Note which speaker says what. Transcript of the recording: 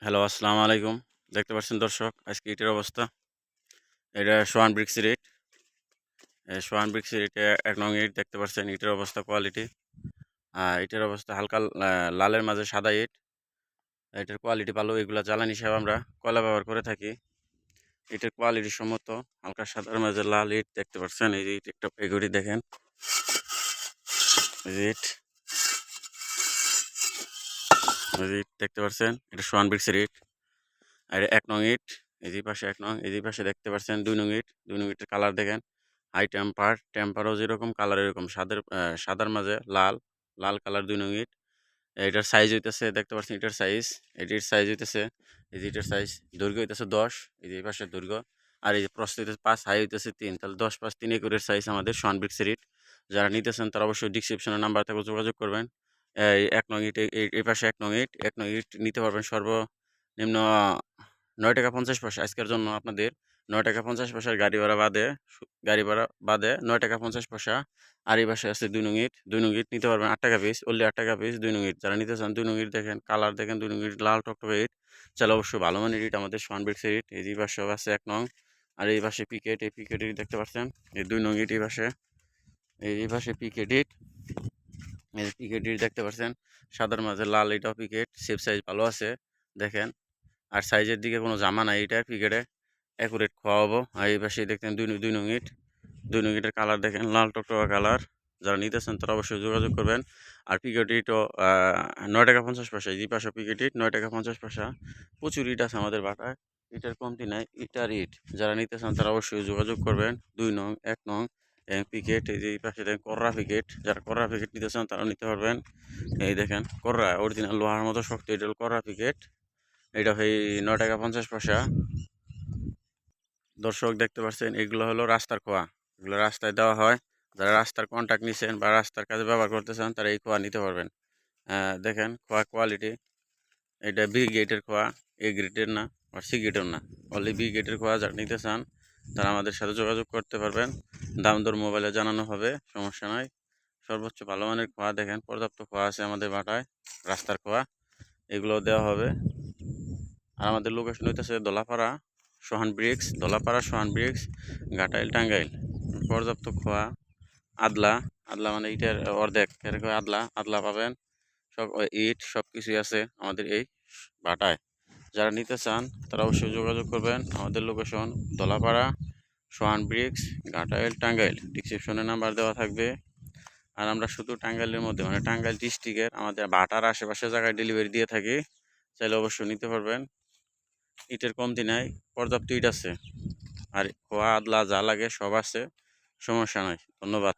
Speaker 1: Hello, আসসালামু আলাইকুম। দেখতে পাচ্ছেন দর্শক, আজকে ইটের অবস্থা। এটা সোহান ব্রিক্স ইট। সোহান ব্রিক্স ইটে ১ নং ইট দেখতে পাচ্ছেন। ইটের অবস্থা কোয়ালিটি। ইটের অবস্থা হালকা লালের মাঝে সাদা ইট। এটার কোয়ালিটি ভালো। এগুলা জ্বালানি হিসাবে আমরা কয়লা ব্যবহার করে থাকি। ইটের কোয়ালিটি সম্মত। হালকা সাদার মাঝে লাল ইট দেখতে পাচ্ছেন। এই যে ইট একটা এগুলি দেখেন। এই যে ইট, এই যে ইট দেখতে পাচ্ছেন। এটা সোহান ব্রিক্সের ইট। আর ১ নং ইট, এই যে পাশে ১ নং, এই যে পাশে দেখতে পাচ্ছেন ২ নং ইট। ২ নং ইটের কালার দেখেন। হাই টেম্পারও যেরকম কালার এরকম সাদার মাঝে লাল, লাল কালার ২ নং ইট। এটার সাইজ হইতেছে দেখতে পাচ্ছেন এটার সাইজ। এটির সাইজ হইতেছে, এই যে এটার সাইজ দৈর্ঘ্য হইতেছে ১০, এই যে এই পাশের দৈর্ঘ্য। আর এই যে প্রস্থ হইতেছে ৫, হাই হইতেছে ৩। তাহলে ১০, ৫, ৩ একুরের সাইজ আমাদের সোহান ব্রিক্সের ইট। যারা নিতেছেন তারা অবশ্যই ডিসক্রিপশনে নাম্বার থেকে যোগাযোগ করবেন। এই ১ নং ইট, এই পাশে ১ নং ইট। ১ নং ইট নিতে পারবেন সর্বনিম্ন ৳৯.৫ আজকের জন্য আপনাদের ৳৯.৫ গাড়ি ভাড়া বাদে ৳৯.৫। আর এই পাশে আছে ২ নং ইট। ২ নং ইট নিতে পারবেন ৳৮ পিস, অনলি ৳৮ পিস ২ নং ইট। যারা নিতে চান ২ নং ইট দেখেন, কালার দেখেন ২ নং ইট লাল টকটকে ইট। চাইলে অবশ্যই ভালো মানের ইট আমাদের সোহান ব্রিক্সের ইট। এই যে পাশেও আছে ১ নং। আর এই পাশে পিকেট, এই পিকেট ইট দেখতে পাচ্ছেন। এই ২ নং ইট এই পাশে। এই পাশে পিকেট ইট। এই যে পিকেট ইট দেখতে পাচ্ছেন। সাদার মাঝে লাল, এটাও পিকেট। শেপ সাইজ ভালো আছে দেখেন। আর সাইজের দিকে কোনো জামা নাই এটার পিকেটে। অ্যাকুরেট খোয়াবো। আর এই পাশে দেখতেন ২ নং ইট। ২ নং ইটের কালার দেখেন লাল টকটকা কালার। যারা নিতেছেন তারা অবশ্যই যোগাযোগ করবেন। আর পিকেট ইটও ৳৯.৫। এই পাশে পিকেট ইট ৳৯.৫। প্রচুর ইট আছে আমাদের বাটায়। ইটের কমতি নাই। ইট আর ইট। যারা নিতে চান তারা অবশ্যই যোগাযোগ করবেন। ২ নং, ১ নং পিকেট। এই যে এই পাশে দেখেন কররা পিকেট। যারা কররা পিকেট নিতে চান তারাও নিতে পারবেন। এই দেখেন কররা অরিজিনাল লোহার মতো শক্ত, এটা হলো কররা পিকেট। এটা হয় ৳৯.৫। দর্শক দেখতে পাচ্ছেন এগুলো হলো রাস্তার খোয়া। এগুলো রাস্তায় দেওয়া হয়। যারা রাস্তার কন্ট্রাক্ট নিছেন বা রাস্তার কাজে ব্যবহার করতে চান তারা এই খোয়া নিতে পারবেন। দেখেন খোয়া কোয়ালিটি। এটা বি গ্রেডের খোয়া, এ গ্রেডের না আর সি গ্রেডের না। অনলি বি গ্রেডের খোয়া যারা নিতে চান তারা আমাদের সাথে যোগাযোগ করতে পারবেন। দাম দর মোবাইলে জানানো হবে, সমস্যা নাই। সর্বোচ্চ ভালো মানের খোয়া দেখেন, পর্যাপ্ত খোয়া আছে আমাদের বাটায়, রাস্তার খোয়া। এগুলো দেওয়া হবে। আর আমাদের লোকেশন হইতেছে দলাপাড়া সোহান ব্রিক্স, ঘাটাইল, টাঙ্গাইল। পর্যাপ্ত খোয়া, আদলা, আদলা মানে ইটের অর্ধেক, এরকম আদলা, আদলা পাবেন। সব ইট সব কিছুই আছে আমাদের এই ভাটায়। যারা নিতে চান তারা অবশ্যই যোগাযোগ করবেন। আমাদের লোকেশন দলাপাড়া সোহান ব্রিক্স, ঘাটাইল, টাঙ্গাইল। ডিসক্রিপশনে নাম্বার দেওয়া থাকবে। আর আমরা শুধু টাঙ্গাইলের মধ্যে মানে টাঙ্গাইল ডিস্ট্রিক্টের আমাদের ভাটার আশেপাশে জায়গায় ডেলিভারি দিয়ে থাকি। চাইলে অবশ্যই নিতে পারবেন। ইটের কমতি নাই, পর্যাপ্ত ইট আছে। আর খোয়া আদলা যা লাগে সব আছে, সমস্যা নাই। ধন্যবাদ।